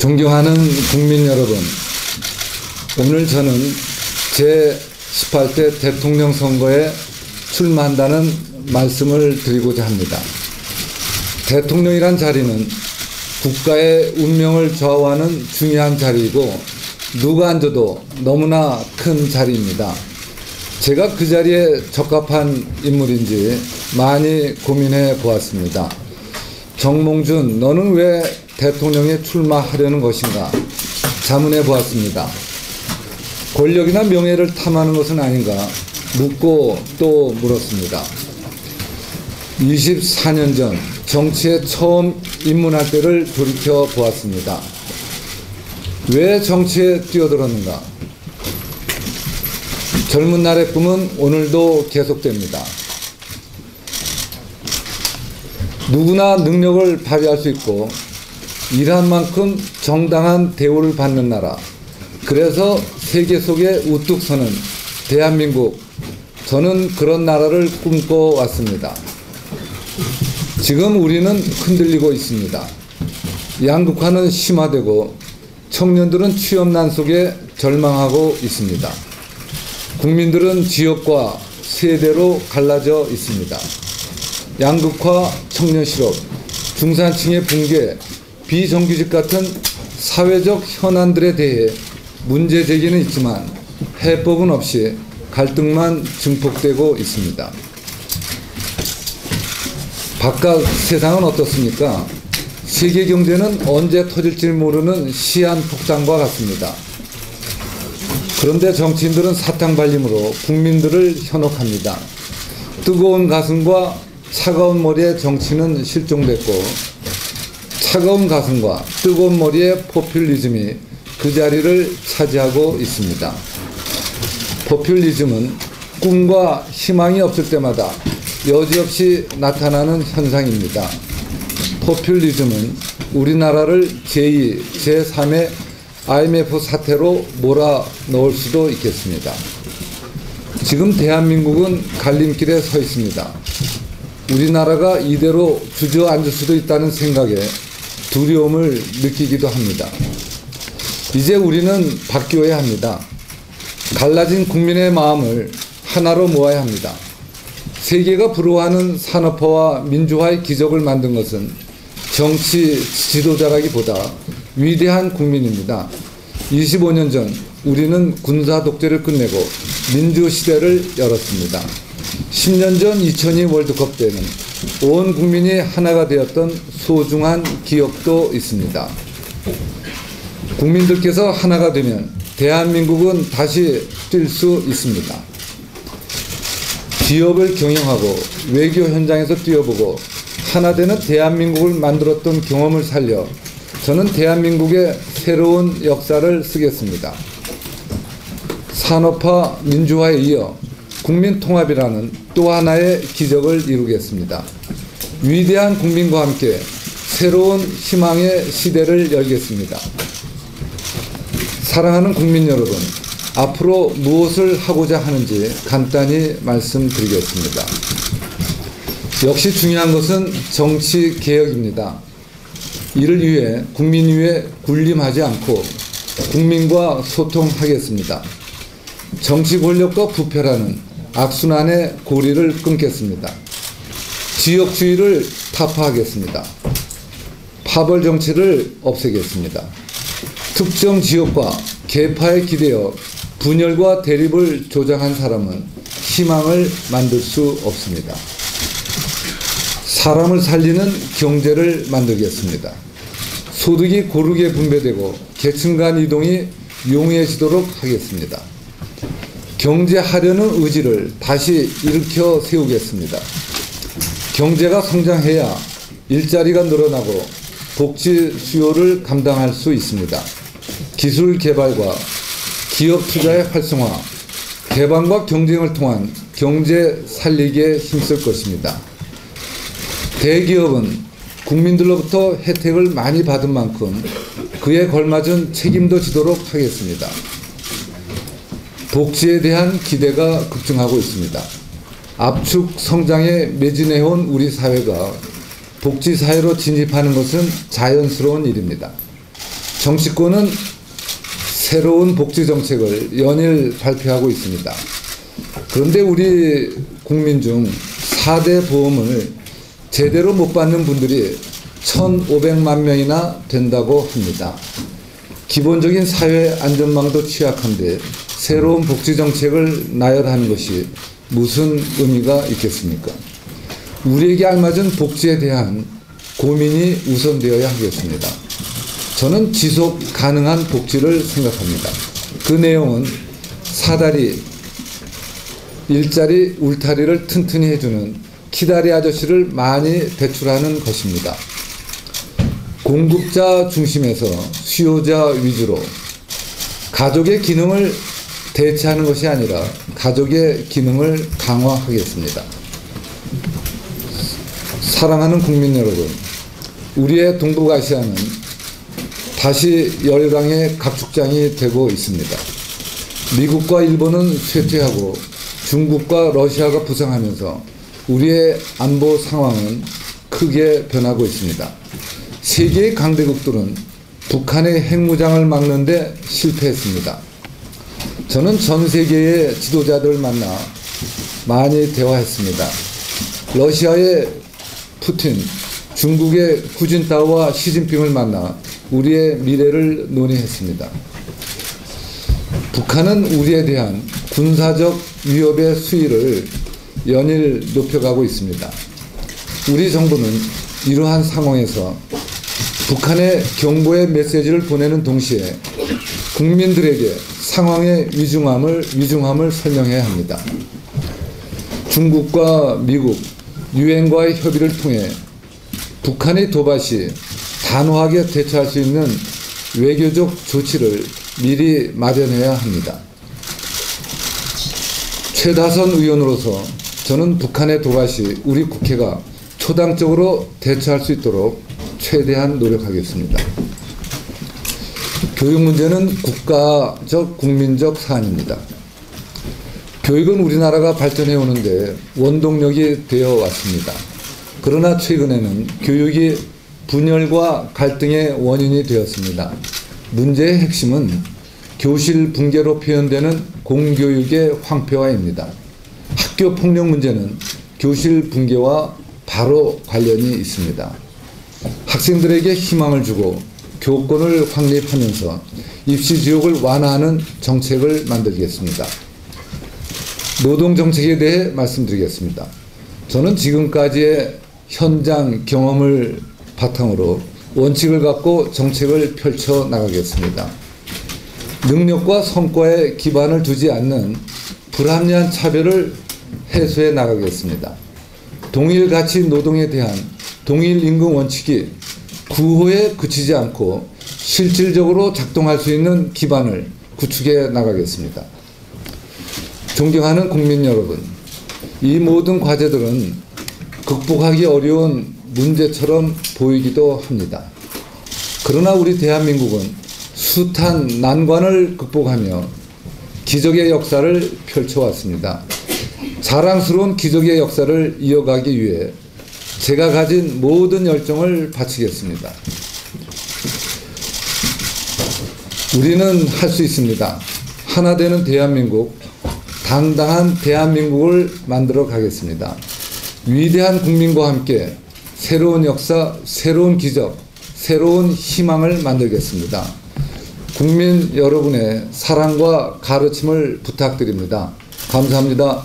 존경하는 국민 여러분, 오늘 저는 제18대 대통령 선거에 출마한다는 말씀을 드리고자 합니다. 대통령이란 자리는 국가의 운명을 좌우하는 중요한 자리이고 누가 앉아도 너무나 큰 자리입니다. 제가 그 자리에 적합한 인물인지 많이 고민해 보았습니다. 정몽준, 너는 왜 대통령에 출마하려는 것인가 자문해 보았습니다. 권력이나 명예를 탐하는 것은 아닌가 묻고 또 물었습니다. 24년 전 정치에 처음 입문할 때를 돌이켜 보았습니다. 왜 정치에 뛰어들었는가? 젊은 날의 꿈은 오늘도 계속됩니다. 누구나 능력을 발휘할 수 있고 일한 만큼 정당한 대우를 받는 나라, 그래서 세계 속에 우뚝 서는 대한민국, 저는 그런 나라를 꿈꿔왔습니다. 지금 우리는 흔들리고 있습니다. 양극화는 심화되고 청년들은 취업난 속에 절망하고 있습니다. 국민들은 지역과 세대로 갈라져 있습니다. 양극화, 청년 실업, 중산층의 붕괴, 비정규직 같은 사회적 현안들에 대해 문제 제기는 있지만 해법은 없이 갈등만 증폭되고 있습니다. 바깥 세상은 어떻습니까? 세계 경제는 언제 터질지 모르는 시한폭탄과 같습니다. 그런데 정치인들은 사탕 발림으로 국민들을 현혹합니다. 뜨거운 가슴과 차가운 머리의 정치는 실종됐고 차가운 가슴과 뜨거운 머리의 포퓰리즘이 그 자리를 차지하고 있습니다. 포퓰리즘은 꿈과 희망이 없을 때마다 여지없이 나타나는 현상입니다. 포퓰리즘은 우리나라를 제2, 제3의 IMF 사태로 몰아넣을 수도 있겠습니다. 지금 대한민국은 갈림길에 서 있습니다. 우리나라가 이대로 주저앉을 수도 있다는 생각에 두려움을 느끼기도 합니다. 이제 우리는 바뀌어야 합니다. 갈라진 국민의 마음을 하나로 모아야 합니다. 세계가 부러워하는 산업화와 민주화의 기적을 만든 것은 정치 지도자라기보다 위대한 국민입니다. 25년 전 우리는 군사 독재를 끝내고 민주시대를 열었습니다. 10년 전 2002 월드컵 때는 온 국민이 하나가 되었던 소중한 기억도 있습니다. 국민들께서 하나가 되면 대한민국은 다시 뛸 수 있습니다. 기업을 경영하고 외교 현장에서 뛰어보고 하나 되는 대한민국을 만들었던 경험을 살려 저는 대한민국의 새로운 역사를 쓰겠습니다. 산업화 민주화에 이어 국민통합이라는 또 하나의 기적을 이루겠습니다. 위대한 국민과 함께 새로운 희망의 시대를 열겠습니다. 사랑하는 국민 여러분, 앞으로 무엇을 하고자 하는지 간단히 말씀드리겠습니다. 역시 중요한 것은 정치 개혁입니다. 이를 위해 국민 위에 군림하지 않고 국민과 소통하겠습니다. 정치 권력과 부패라는 악순환의 고리를 끊겠습니다. 지역주의를 타파하겠습니다. 파벌 정치를 없애겠습니다. 특정 지역과 계파에 기대어 분열과 대립을 조장한 사람은 희망을 만들 수 없습니다. 사람을 살리는 경제를 만들겠습니다. 소득이 고르게 분배되고 계층 간 이동이 용이해지도록 하겠습니다. 경제하려는 의지를 다시 일으켜 세우겠습니다. 경제가 성장해야 일자리가 늘어나고 복지 수요를 감당할 수 있습니다. 기술 개발과 기업 투자의 활성화, 개방과 경쟁을 통한 경제 살리기에 힘쓸 것입니다. 대기업은 국민들로부터 혜택을 많이 받은 만큼 그에 걸맞은 책임도 지도록 하겠습니다. 복지에 대한 기대가 급증하고 있습니다. 압축 성장에 매진해온 우리 사회가 복지사회로 진입하는 것은 자연스러운 일입니다. 정치권은 새로운 복지 정책을 연일 발표하고 있습니다. 그런데 우리 국민 중 4대 보험을 제대로 못 받는 분들이 1,500만 명이나 된다고 합니다. 기본적인 사회 안전망도 취약한데 새로운 복지 정책을 나열하는 것이 무슨 의미가 있겠습니까? 우리에게 알맞은 복지에 대한 고민이 우선되어야 하겠습니다. 저는 지속 가능한 복지를 생각합니다. 그 내용은 사다리, 일자리, 울타리를 튼튼히 해주는 키다리 아저씨를 많이 배출하는 것입니다. 공급자 중심에서 수요자 위주로 가족의 기능을 대체하는 것이 아니라 가족의 기능을 강화하겠습니다. 사랑하는 국민 여러분, 우리의 동북아시아는 다시 열강의 각축장이 되고 있습니다. 미국과 일본은 쇠퇴하고 중국과 러시아가 부상하면서 우리의 안보 상황은 크게 변하고 있습니다. 세계의 강대국들은 북한의 핵무장을 막는 데 실패했습니다. 저는 전 세계의 지도자들을 만나 많이 대화했습니다. 러시아의 푸틴, 중국의 후진타오와 시진핑을 만나 우리의 미래를 논의했습니다. 북한은 우리에 대한 군사적 위협의 수위를 연일 높여가고 있습니다. 우리 정부는 이러한 상황에서 북한의 경고의 메시지를 보내는 동시에 국민들에게 상황의 위중함을 설명해야 합니다. 중국과 미국, 유엔과의 협의를 통해 북한의 도발시 단호하게 대처할 수 있는 외교적 조치를 미리 마련해야 합니다. 최다선 의원으로서 저는 북한의 도발시 우리 국회가 초당적으로 대처할 수 있도록 최대한 노력하겠습니다. 교육 문제는 국가적, 국민적 사안입니다. 교육은 우리나라가 발전해 오는데 원동력이 되어 왔습니다. 그러나 최근에는 교육이 분열과 갈등의 원인이 되었습니다. 문제의 핵심은 교실 붕괴로 표현되는 공교육의 황폐화입니다. 학교 폭력 문제는 교실 붕괴와 바로 관련이 있습니다. 학생들에게 희망을 주고 교권을 확립하면서 입시 지옥을 완화하는 정책을 만들겠습니다. 노동 정책에 대해 말씀드리겠습니다. 저는 지금까지의 현장 경험을 바탕으로 원칙을 갖고 정책을 펼쳐 나가겠습니다. 능력과 성과에 기반을 두지 않는 불합리한 차별을 해소해 나가겠습니다. 동일 가치 노동에 대한 동일 임금 원칙이 구호에 그치지 않고 실질적으로 작동할 수 있는 기반을 구축해 나가겠습니다. 존경하는 국민 여러분, 이 모든 과제들은 극복하기 어려운 문제처럼 보이기도 합니다. 그러나 우리 대한민국은 숱한 난관을 극복하며 기적의 역사를 펼쳐왔습니다. 자랑스러운 기적의 역사를 이어가기 위해 제가 가진 모든 열정을 바치겠습니다. 우리는 할 수 있습니다. 하나 되는 대한민국, 당당한 대한민국을 만들어 가겠습니다. 위대한 국민과 함께 새로운 역사, 새로운 기적, 새로운 희망을 만들겠습니다. 국민 여러분의 사랑과 가르침을 부탁드립니다. 감사합니다.